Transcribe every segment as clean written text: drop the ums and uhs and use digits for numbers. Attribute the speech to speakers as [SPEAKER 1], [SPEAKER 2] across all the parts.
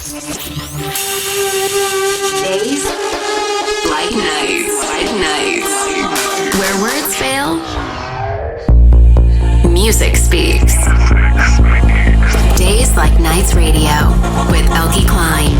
[SPEAKER 1] Days like nights. Where words fail, music speaks. Days Like Nights Radio with Eelke Kleijn.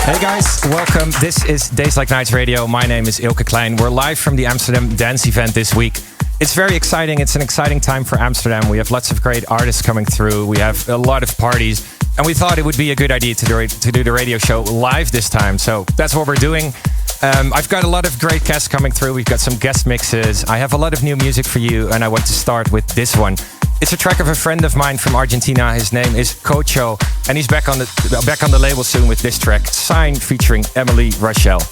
[SPEAKER 2] Hey guys, welcome. This is Days Like Nights Radio. My name is Eelke Kleijn. We're live from the Amsterdam dance event this week. It's very exciting. It's an exciting time for Amsterdam. We have lots of great artists coming through. We have a lot of parties. And we thought it would be a good idea to do the radio show live this time. So that's what we're doing. I've got a lot of great guests coming through. We've got some guest mixes. I have a lot of new music for you. And I want to start with this one. It's a track of a friend of mine from Argentina. His name is Cocho. And he's back on the label soon with this track, Sign, featuring Émilie Rochelle.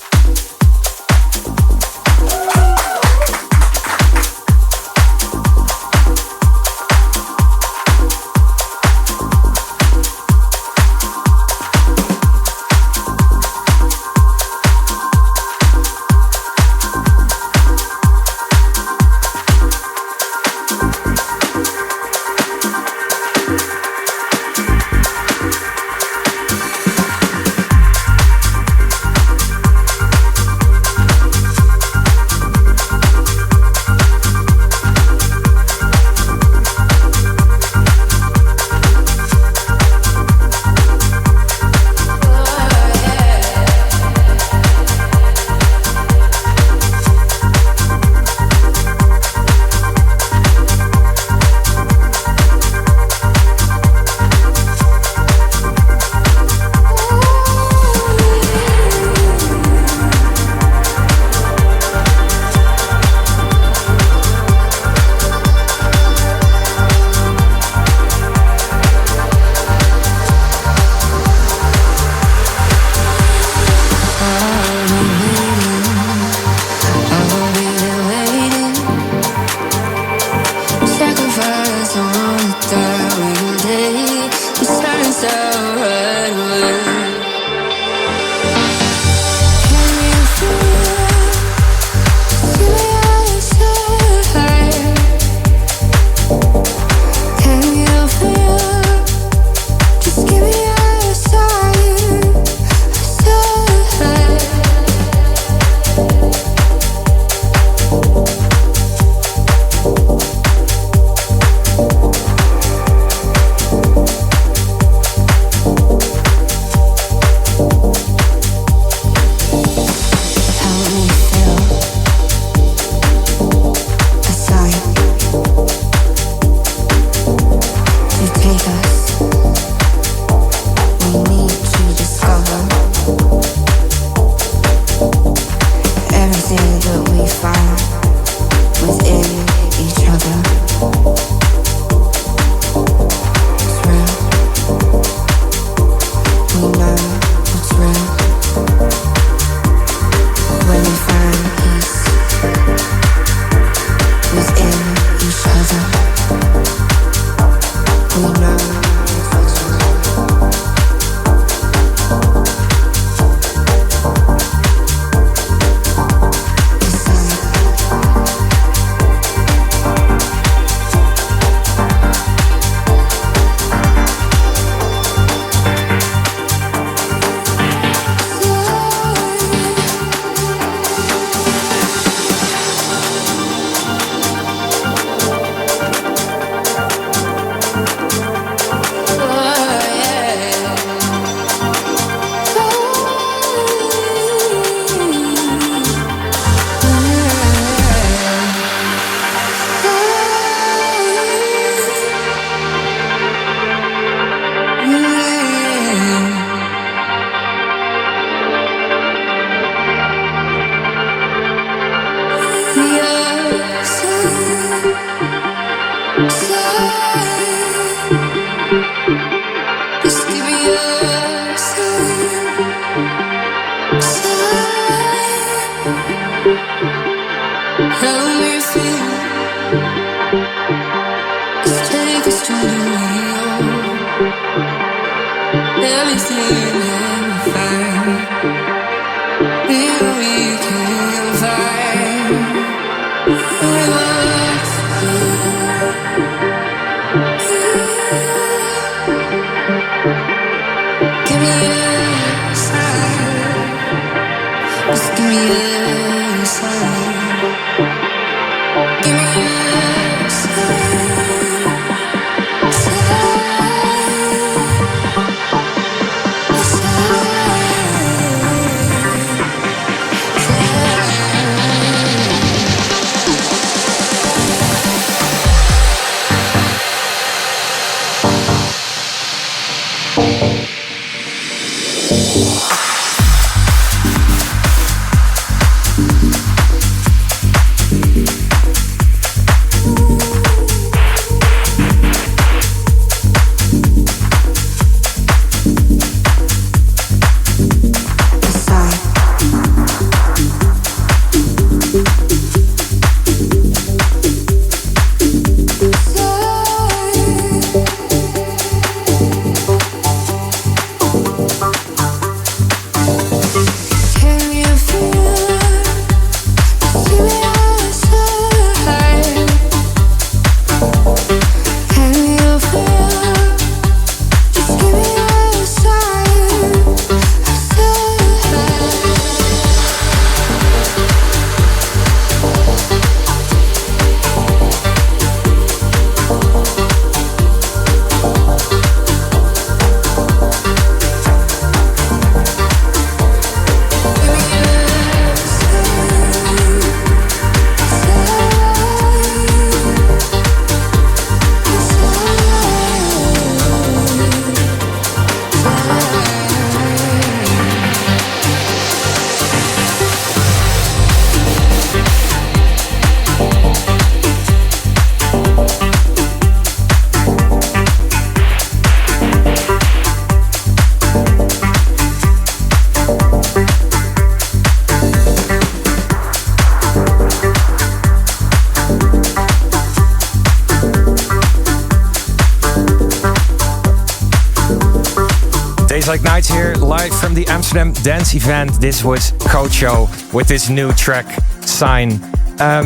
[SPEAKER 2] Days Like Nights here, live from the Amsterdam dance event. This was Cocho with this new track, Sign.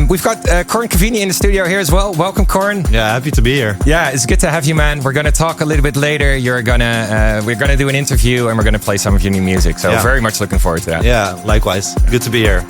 [SPEAKER 2] We've got Corren Cavini in the studio here as well. Welcome, Corren.
[SPEAKER 3] Yeah, happy to be here.
[SPEAKER 2] Yeah, it's good to have you, man. We're going to talk a little bit later. We're going to do an interview and we're going to play some of your new music. So very much looking forward to that.
[SPEAKER 3] Yeah, likewise. Good to be here.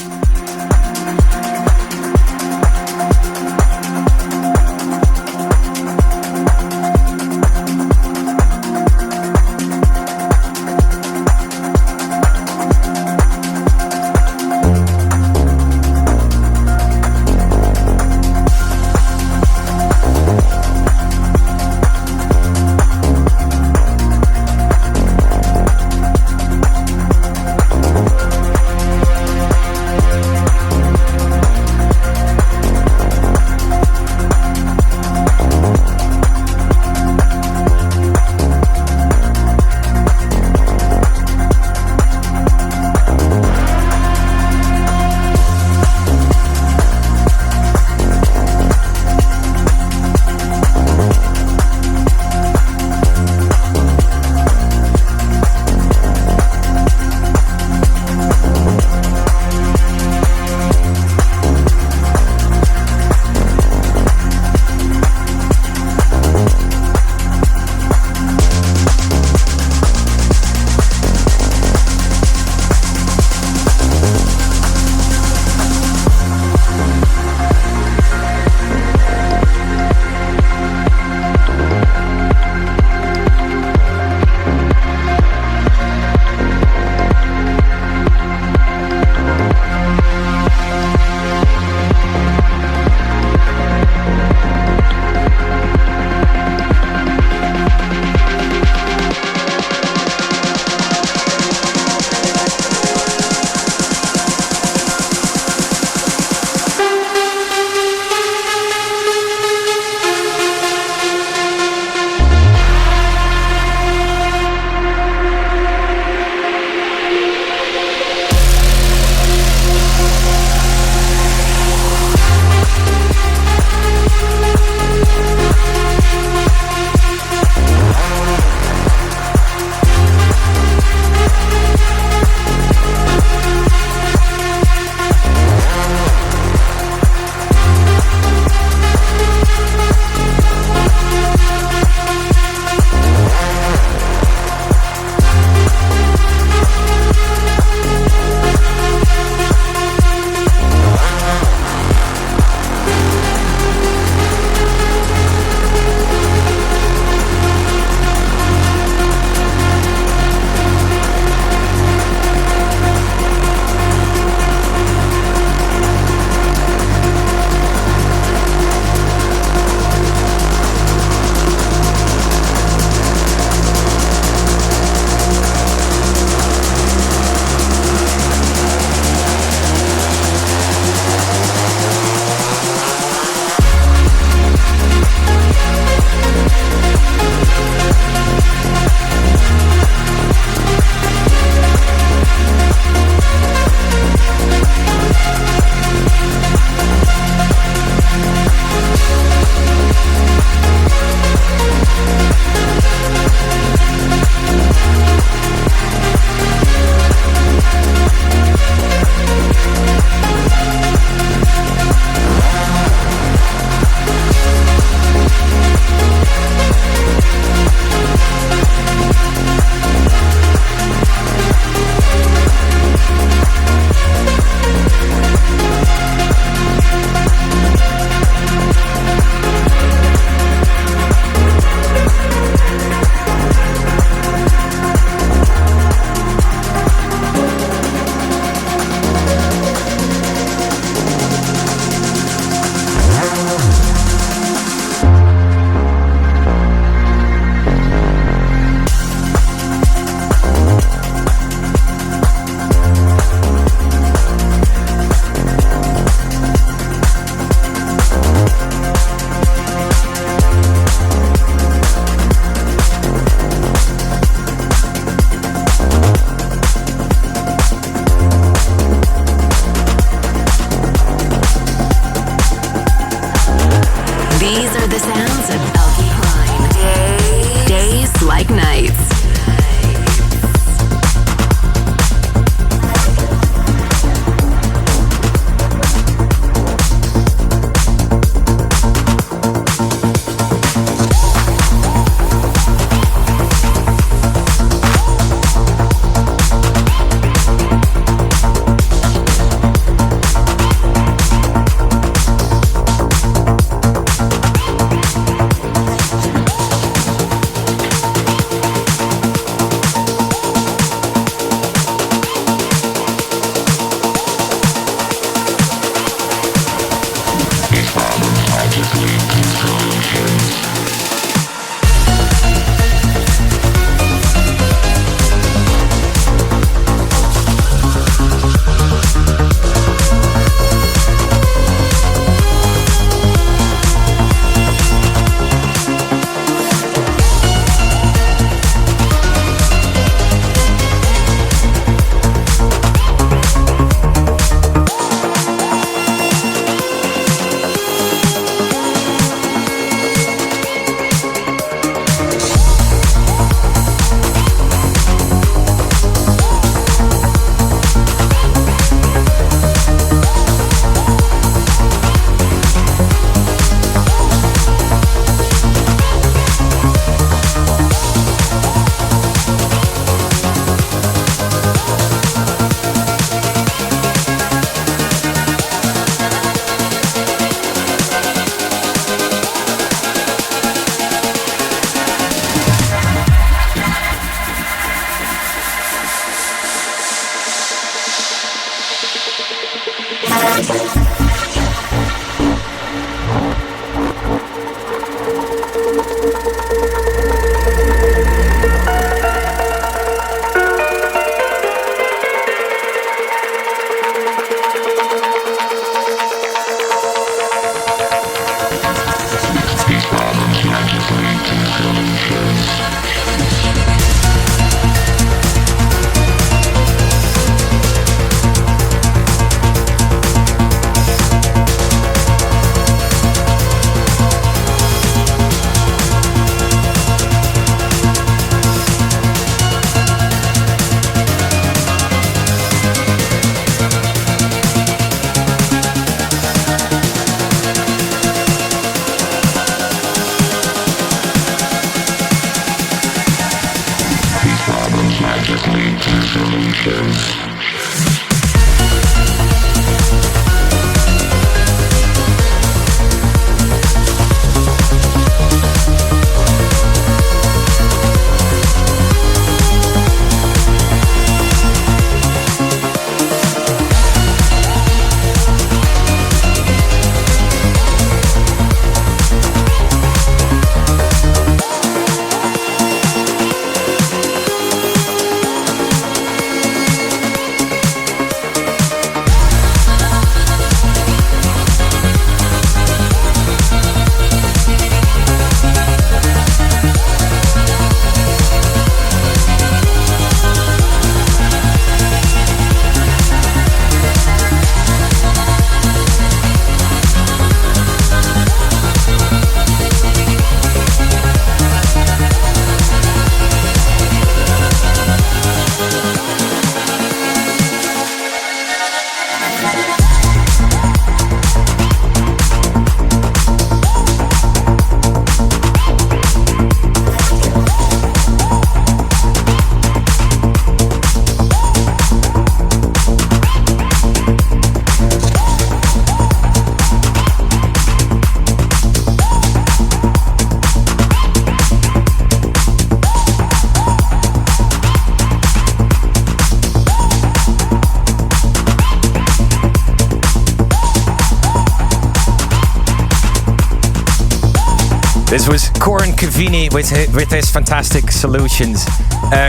[SPEAKER 2] This was Corren Cavini with his fantastic solutions.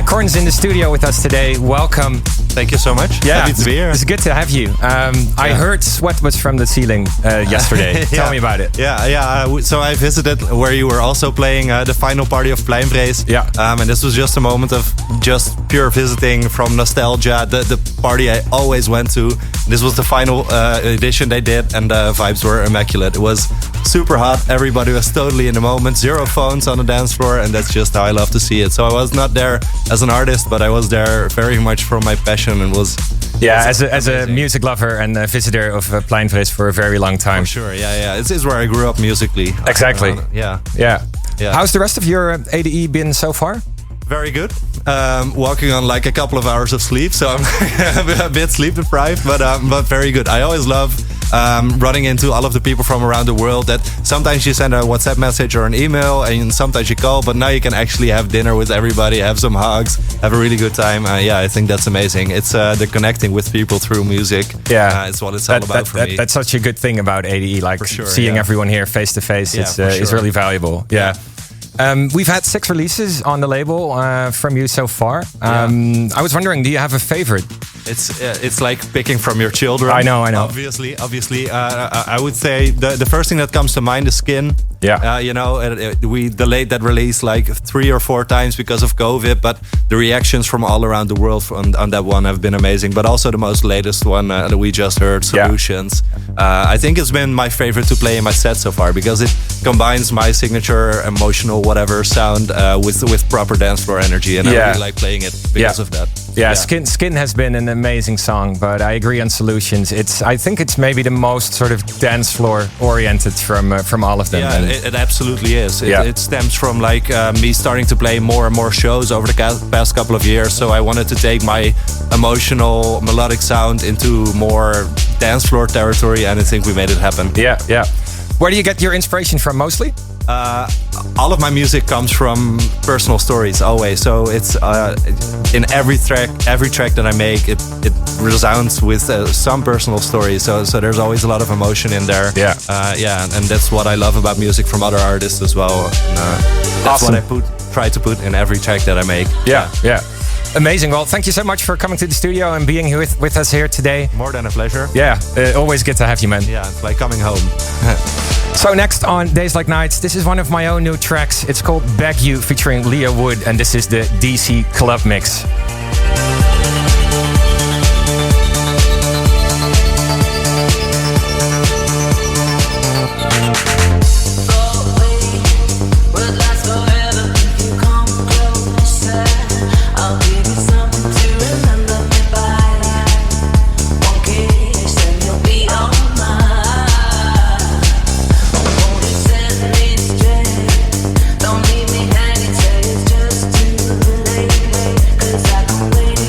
[SPEAKER 2] Corren's in the studio with us today. Welcome.
[SPEAKER 3] Thank you so much.
[SPEAKER 2] Yeah,
[SPEAKER 3] happy to be here.
[SPEAKER 2] It's good to have you. I heard sweat was from the ceiling yesterday. Tell me about it.
[SPEAKER 3] So I visited where you were also playing the final party of Blomqvist.
[SPEAKER 2] Yeah.
[SPEAKER 3] And this was just a moment of just pure visiting from nostalgia. The party I always went to. This was the final edition they did, and the vibes were immaculate. It was super hot. Everybody was totally in the moment. Zero phones on the dance floor, and that's just how I love to see it. So I was not there as an artist, but I was there very much for my passion, and was
[SPEAKER 2] as a music lover and a visitor of Blomqvist for a very long time.
[SPEAKER 3] For sure, yeah. It's where I grew up musically.
[SPEAKER 2] Exactly.
[SPEAKER 3] Yeah.
[SPEAKER 2] How's the rest of your ADE been so far?
[SPEAKER 3] Very good. Walking on like a couple of hours of sleep, so I'm a bit sleep deprived, but very good. I always love running into all of the people from around the world that sometimes you send a WhatsApp message or an email, and sometimes you call, but now you can actually have dinner with everybody, have some hugs, have a really good time. I think that's amazing. It's the connecting with people through music. It's what it's all about for me.
[SPEAKER 2] That's such a good thing about ADE, like seeing everyone here face to face. It's really valuable. Yeah. We've had 6 releases on the label from you so far. I was wondering, do you have a favorite?
[SPEAKER 3] It's like picking from your children.
[SPEAKER 2] I know.
[SPEAKER 3] Obviously, I would say the first thing that comes to mind is Skin.
[SPEAKER 2] Yeah.
[SPEAKER 3] We delayed that release like 3 or 4 times because of COVID, but the reactions from all around the world on that one have been amazing. But also the most latest one that we just heard, Solutions. I think it's been my favorite to play in my set so far because it combines my signature emotional whatever sound with proper dance floor energy, and I really like playing it because of that.
[SPEAKER 2] Skin has been an amazing song, but I agree on Solutions. I think it's maybe the most sort of dance floor oriented from all of them.
[SPEAKER 3] It absolutely is. It stems from like me starting to play more and more shows over the past couple of years. So I wanted to take my emotional melodic sound into more dance floor territory, and I think we made it happen.
[SPEAKER 2] Yeah. Where do you get your inspiration from mostly?
[SPEAKER 3] All of my music comes from personal stories always. So it's in every track that I make, it resounds with some personal story. So there's always a lot of emotion in there. And that's what I love about music from other artists as well. That's
[SPEAKER 2] awesome.
[SPEAKER 3] what I try to put in every track that I make.
[SPEAKER 2] Yeah. Amazing. Well, thank you so much for coming to the studio and being here with us here today.
[SPEAKER 3] More than a pleasure.
[SPEAKER 2] Yeah, always good to have you, man.
[SPEAKER 3] Yeah, it's like coming home.
[SPEAKER 2] So next on Days Like Nights, this is one of my own new tracks. It's called Beg You featuring Leah Wood, and this is the DC Club Mix.
[SPEAKER 4] Don't leave me hanging, say it's just too late. 'Cause I can wait.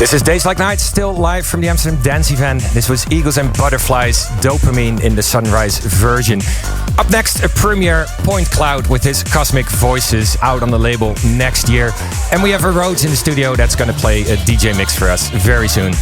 [SPEAKER 2] This is Days Like Nights, still live from the Amsterdam dance event. This was Eagles and Butterflies, Dopamine in the Sunrise version. Up next, a premiere, Pointcloud with his Cosmic Voices, out on the label next year. And we have a Rhodes in the studio that's going to play a DJ mix for us very soon.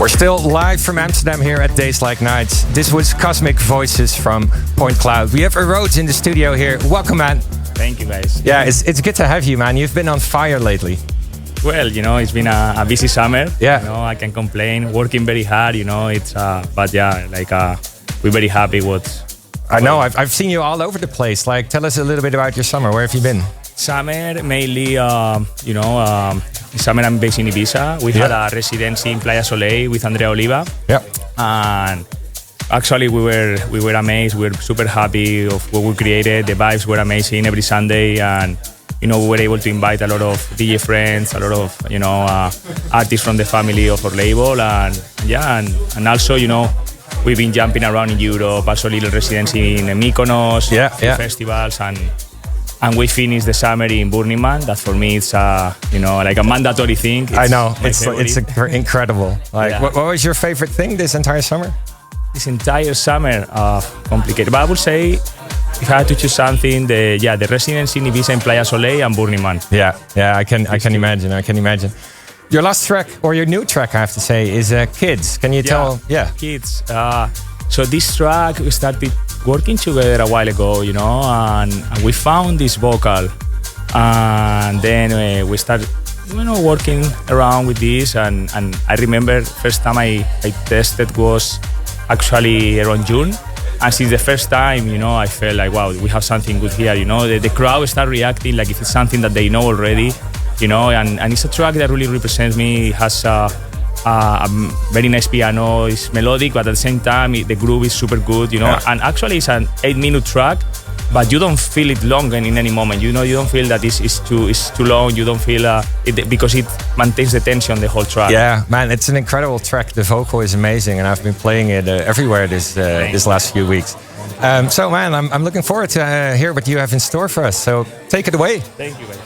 [SPEAKER 2] Still live from Amsterdam here at Days Like Nights. This was Cosmic Voices from Pointcloud. We have a Rhodes in the studio here. Welcome, man.
[SPEAKER 4] Thank you, guys.
[SPEAKER 2] Yeah, it's good to have you, man. You've been on fire lately.
[SPEAKER 4] Well, it's been a busy summer.
[SPEAKER 2] Yeah.
[SPEAKER 4] I can complain. Working very hard, it's but yeah, we're very happy
[SPEAKER 2] I know, I've seen you all over the place. Tell us a little bit about your summer. Where have you been?
[SPEAKER 4] Summer, mainly, summer I'm based in Ibiza. We had a residency in Playa Soleil with Andrea Oliva.
[SPEAKER 2] Yeah.
[SPEAKER 4] And actually we were amazed. We were super happy of what we created. The vibes were amazing every Sunday. And, we were able to invite a lot of DJ friends, a lot of, artists from the family of our label. And also, we've been jumping around in Europe, also little residency in Mykonos, festivals, and we finished the summer in Burning Man. That for me it's like a mandatory thing.
[SPEAKER 2] I know, it's incredible. What was your favorite thing this entire summer?
[SPEAKER 4] This entire summer, complicated. But I would say if I had to choose something, the Residence in Ibiza in Playa Soleil and Burning Man.
[SPEAKER 2] Yeah, I can imagine. I can imagine. Your last track, or your new track, I have to say, is Kidz. Can you tell? Yeah,
[SPEAKER 4] Kidz. So this track, we started working together a while ago, you know, and we found this vocal, and then we started, you know, working around with this, and I remember first time I tested was actually around June, and since the first time, you know, I felt like, wow, we have something good here, you know, the crowd start reacting like if it's something that they know already, you know, and it's a track that really represents me. It has a very nice piano, it's melodic, but at the same time, the groove is super good, you know, and actually it's an 8-minute track, but you don't feel it long in any moment, you know, you don't feel that it's too long, you don't feel it, because it maintains the tension the whole track.
[SPEAKER 2] Yeah, man, it's an incredible track. The vocal is amazing, and I've been playing it everywhere this last few weeks. So, man, I'm looking forward to hear what you have in store for us. So, take it away.
[SPEAKER 4] Thank you, man.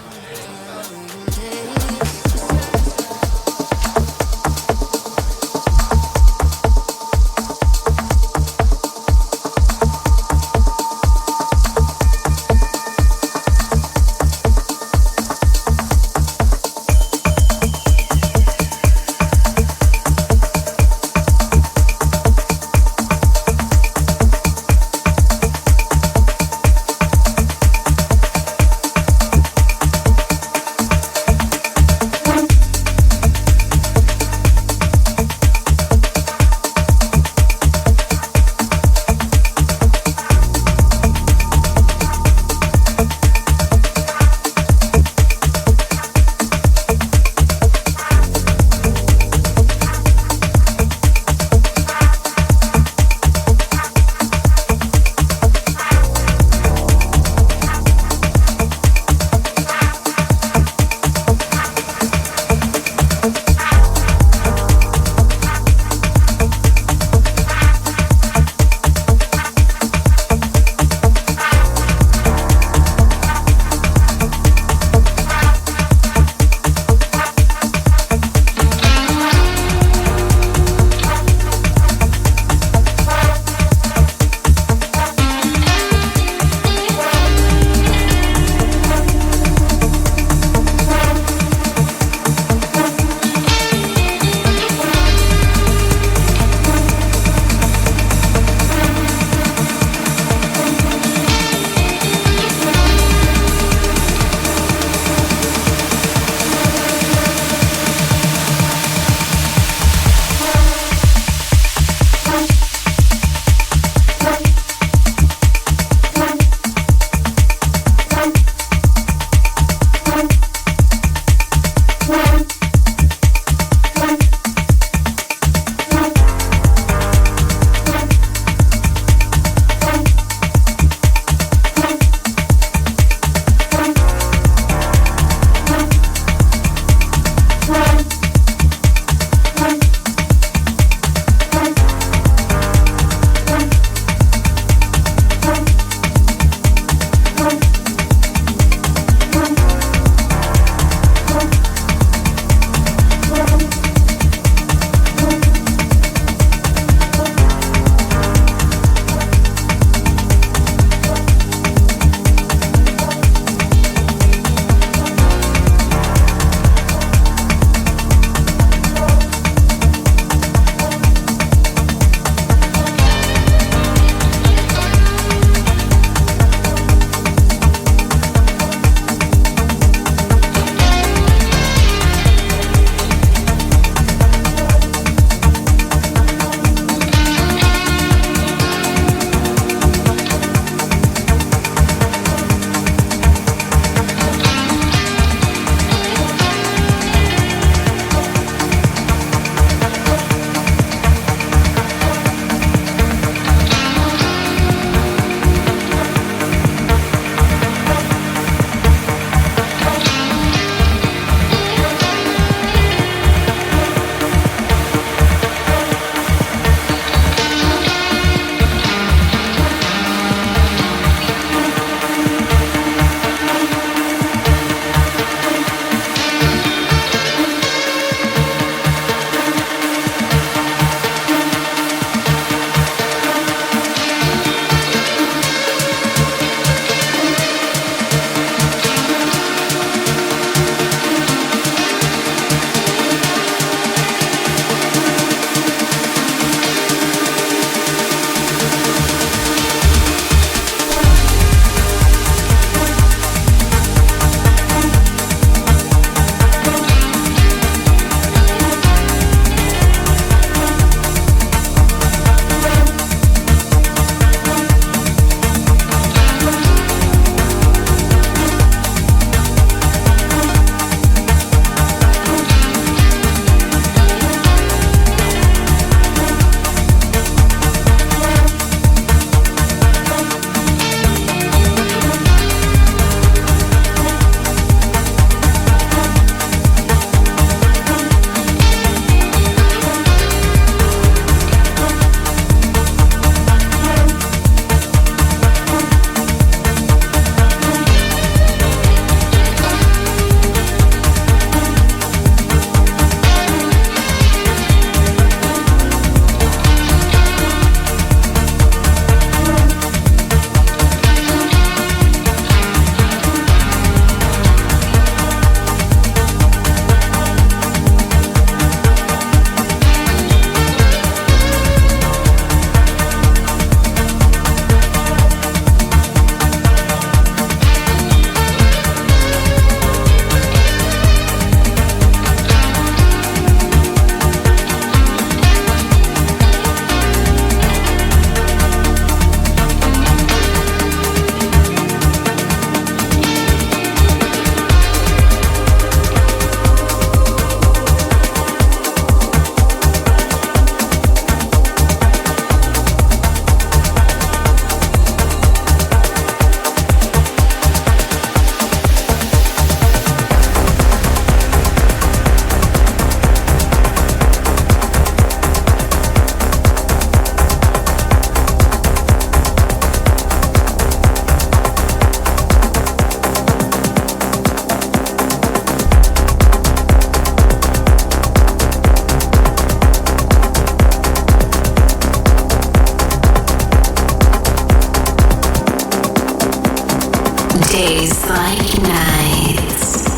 [SPEAKER 1] Days like nights.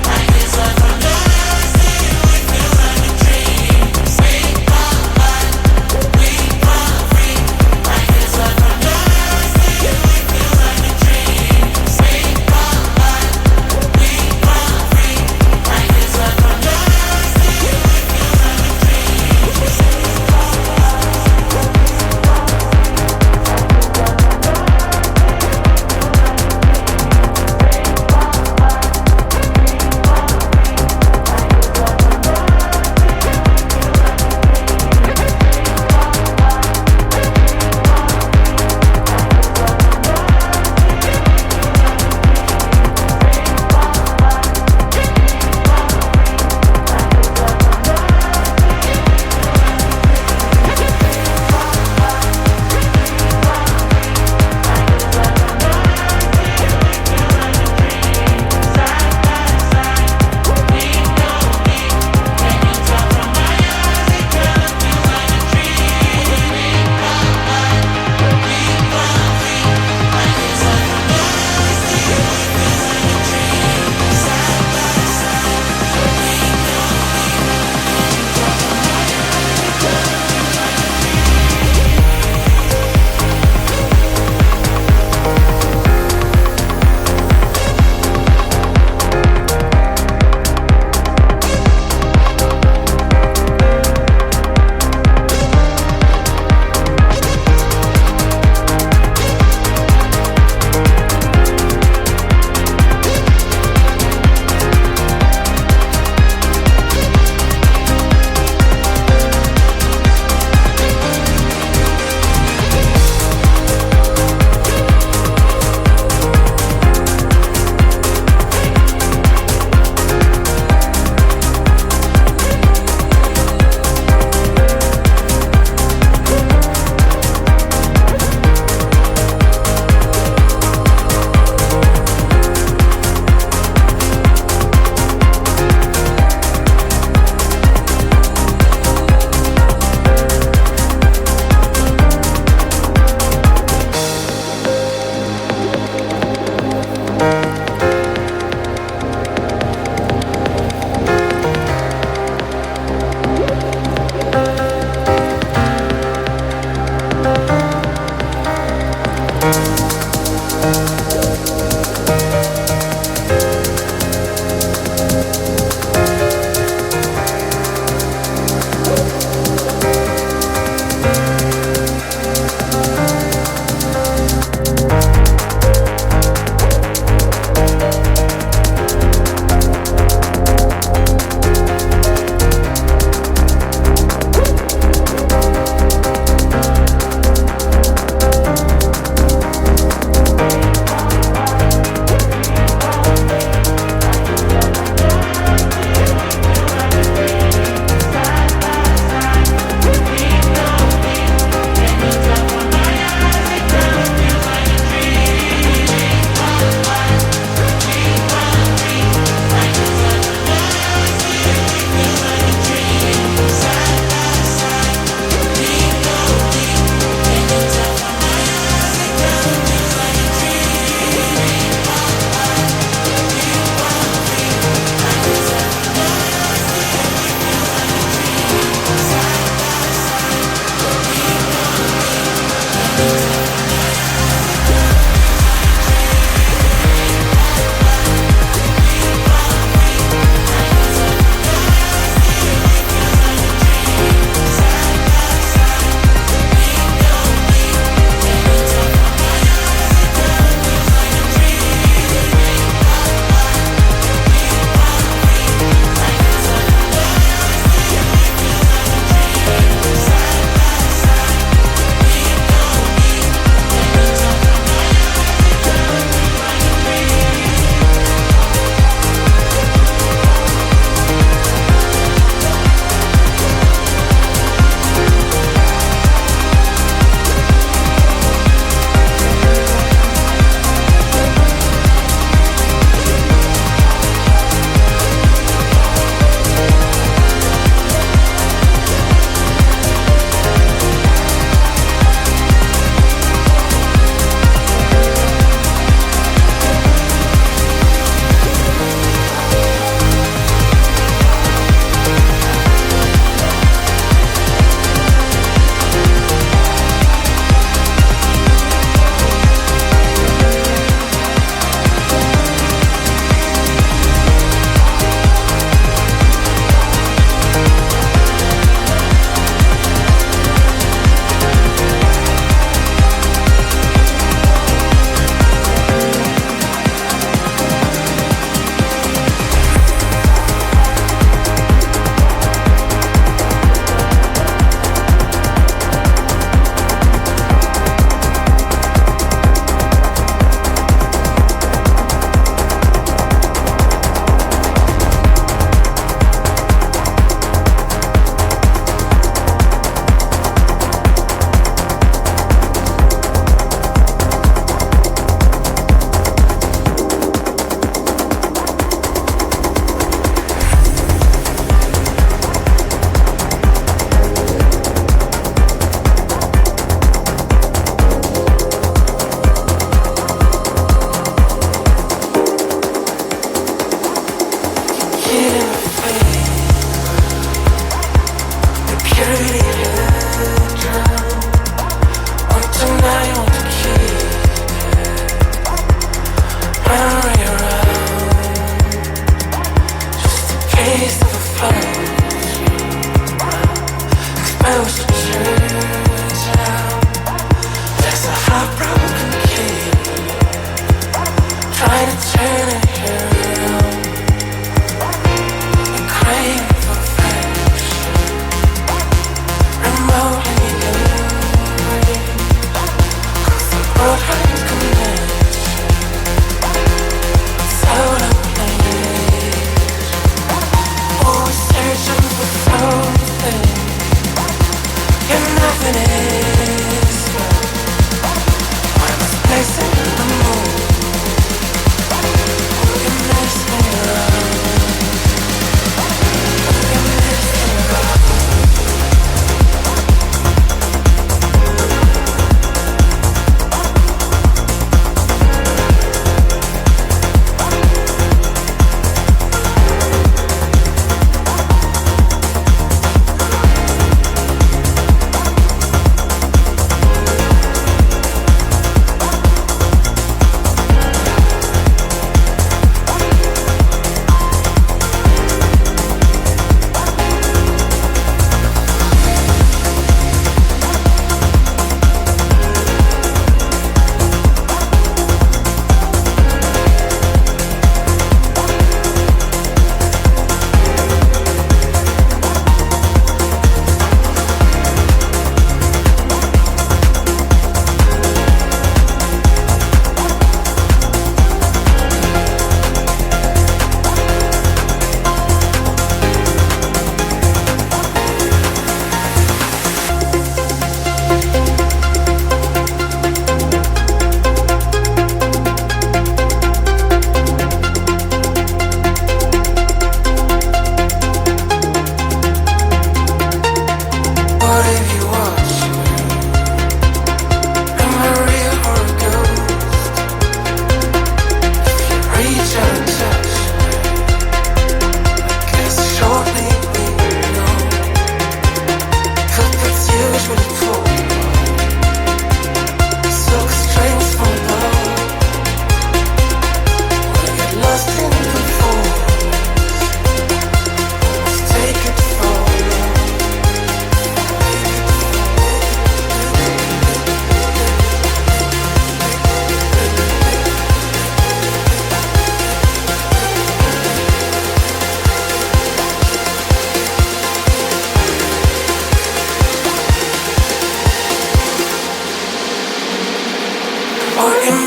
[SPEAKER 5] Like it's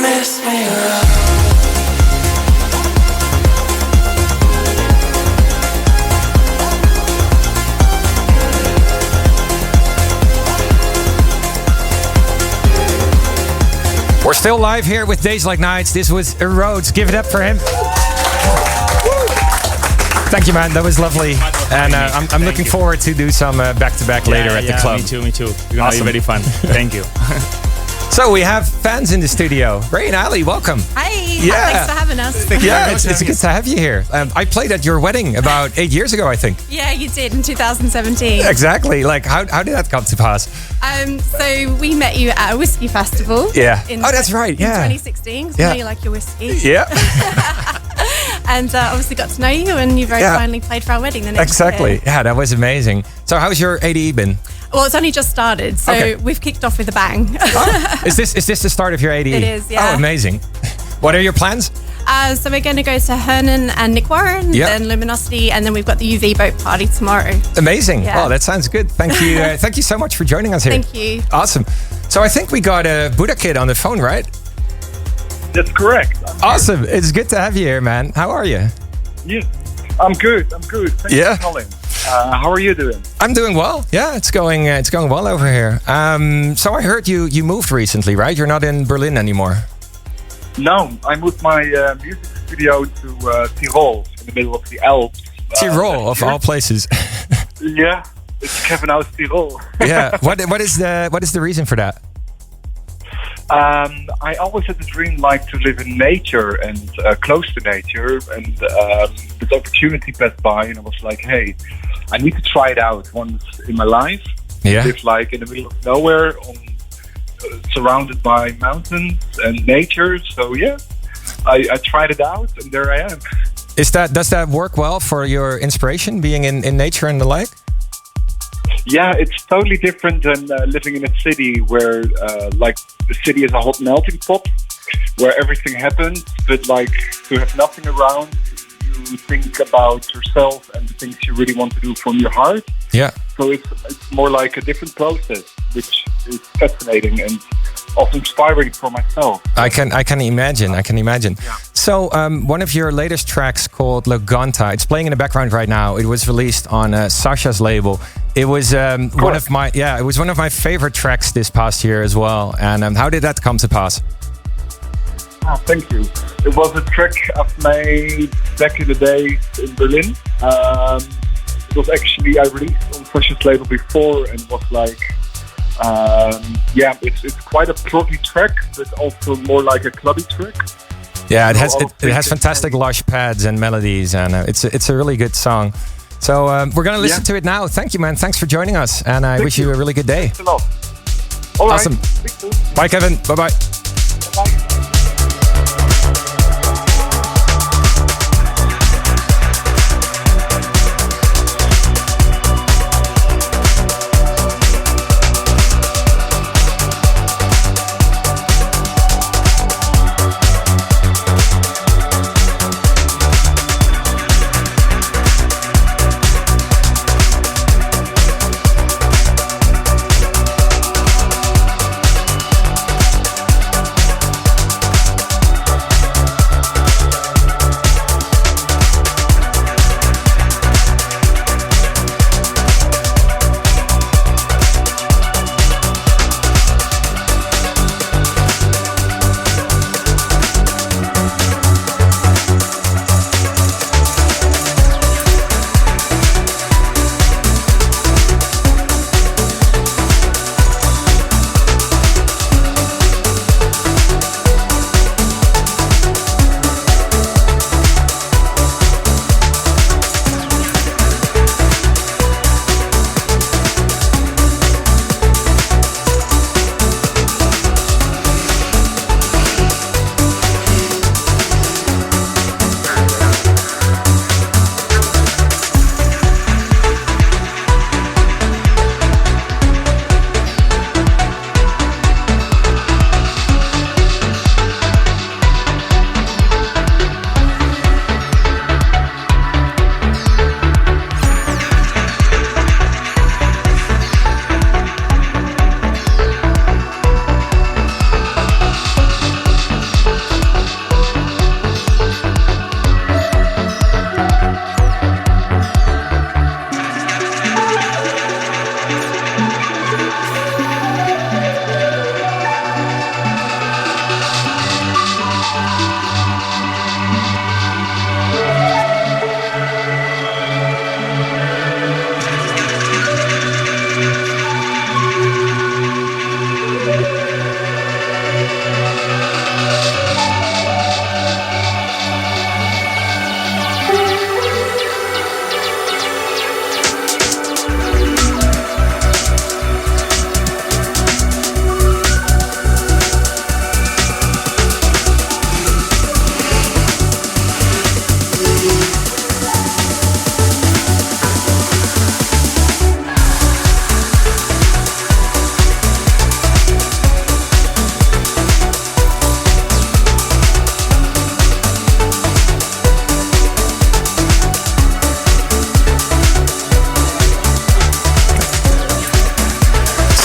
[SPEAKER 1] miss me around.
[SPEAKER 2] We're still live here with Days Like Nights. This was Arodes. Give it up for him. Thank you, man. That was lovely. And I'm looking forward to do some back-to-back later at the club.
[SPEAKER 4] Me too. It's going to be very fun. Thank you.
[SPEAKER 2] So we have fans in the studio. Ray and Ali, welcome.
[SPEAKER 5] Hi.
[SPEAKER 2] Yeah.
[SPEAKER 5] Thanks for having us.
[SPEAKER 2] Yeah, it's good to have you here. I played at your wedding about 8 years ago, I think.
[SPEAKER 5] Yeah, you did in 2017.
[SPEAKER 2] Exactly. Like, how did that come to pass?
[SPEAKER 5] So we met you at a whiskey festival.
[SPEAKER 2] Yeah. That's right. Yeah.
[SPEAKER 5] In 2016. So
[SPEAKER 2] Yeah.
[SPEAKER 5] I know you like your whiskey.
[SPEAKER 2] Yeah.
[SPEAKER 5] And obviously got to know you, and you very kindly played for our wedding the next
[SPEAKER 2] Exactly.
[SPEAKER 5] year.
[SPEAKER 2] Yeah, that was amazing. So how's your ADE been?
[SPEAKER 5] Well, it's only just started, so we've kicked off with a bang.
[SPEAKER 2] Is this the start of your ADE?
[SPEAKER 5] It is, yeah.
[SPEAKER 2] Oh, amazing. What are your plans?
[SPEAKER 5] So we're going to go to Hernan and Nick Warren, then Luminosity, and then we've got the UV boat party tomorrow.
[SPEAKER 2] Amazing.
[SPEAKER 5] Yeah.
[SPEAKER 2] Oh, that sounds good. Thank you. Thank you so much for joining us here.
[SPEAKER 5] Thank you.
[SPEAKER 2] Awesome. So I think we got Budakid on the phone, right?
[SPEAKER 6] That's correct.
[SPEAKER 2] Awesome. It's good to have you here, man. How are you?
[SPEAKER 6] Yes, I'm good. Thanks for calling. How are you doing?
[SPEAKER 2] I'm doing well. Yeah, it's going well over here. So I heard you moved recently, right? You're not in Berlin anymore.
[SPEAKER 6] No, I moved my music studio to Tirol, in the middle of the Alps.
[SPEAKER 2] Tirol, of all places.
[SPEAKER 6] Yeah, it's Kevin House Tirol.
[SPEAKER 2] Yeah. What is the reason for that?
[SPEAKER 6] I always had the dream like to live in nature and close to nature, and this opportunity passed by, and I was like, hey, I need to try it out once in my life.
[SPEAKER 2] Yeah.
[SPEAKER 6] Live like in the middle of nowhere, surrounded by mountains and nature. So yeah, I tried it out, and there I am.
[SPEAKER 2] Does that work well for your inspiration, being in nature and the like?
[SPEAKER 6] Yeah, it's totally different than living in a city where, like, the city is a hot melting pot where everything happens. But like, to have nothing around, you think about yourself and the things you really want to do from your heart.
[SPEAKER 2] Yeah.
[SPEAKER 6] So it's more like a different process, which is fascinating and also inspiring for myself.
[SPEAKER 2] I can imagine.
[SPEAKER 6] Yeah.
[SPEAKER 2] So one of your latest tracks called Loganta, it's playing in the background right now. It was released on Sasha's label. It was one of my favorite tracks this past year as well. And how did that come to pass?
[SPEAKER 6] Oh, thank you. It was a track I've made back in the day in Berlin. It was actually I released on Sasha's label before, and was like, it's quite a proggy track, but also more like a clubby track.
[SPEAKER 2] Yeah, it has fantastic lush pads and melodies, and it's a really good song. So we're gonna listen to it now. Thank you, man. Thanks for joining us, and I wish you a really good day.
[SPEAKER 6] Thanks a lot. All
[SPEAKER 2] awesome.
[SPEAKER 6] Right.
[SPEAKER 2] Bye, Kevin. Bye bye.
[SPEAKER 6] Bye.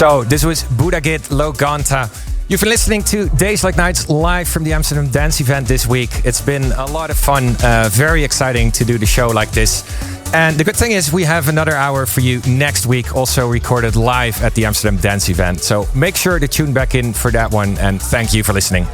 [SPEAKER 2] So this was Budakid, Loganta. You've been listening to Days Like Nights live from the Amsterdam Dance Event this week. It's been a lot of fun, very exciting to do the show like this. And the good thing is we have another hour for you next week, also recorded live at the Amsterdam Dance Event. So make sure to tune back in for that one, and thank you for listening.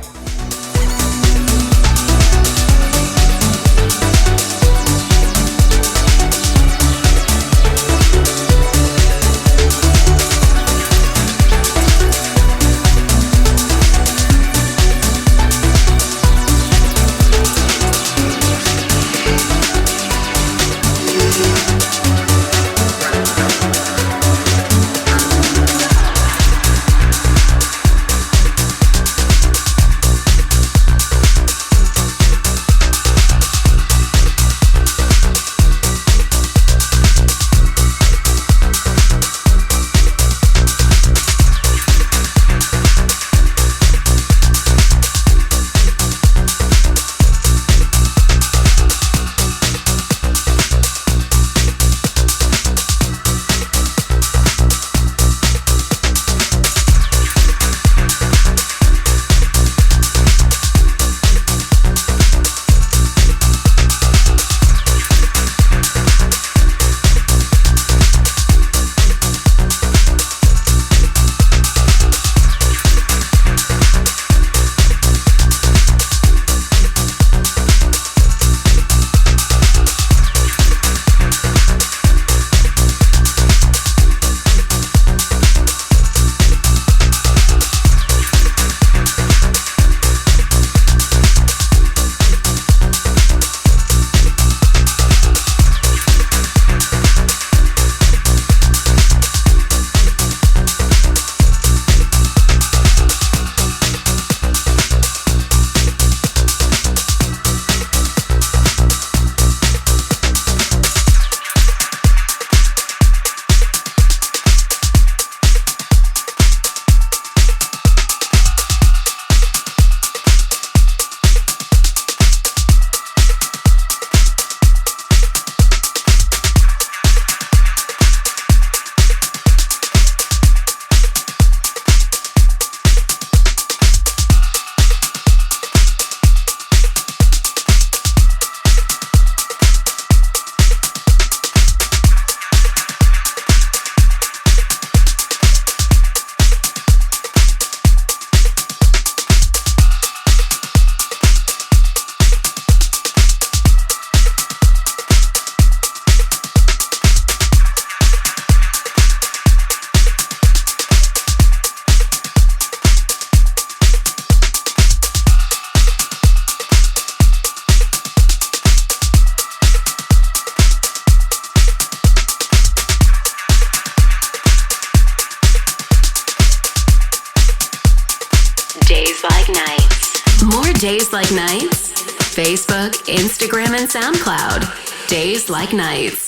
[SPEAKER 1] Days Like Nights? Facebook, Instagram, and SoundCloud. Days Like Nights.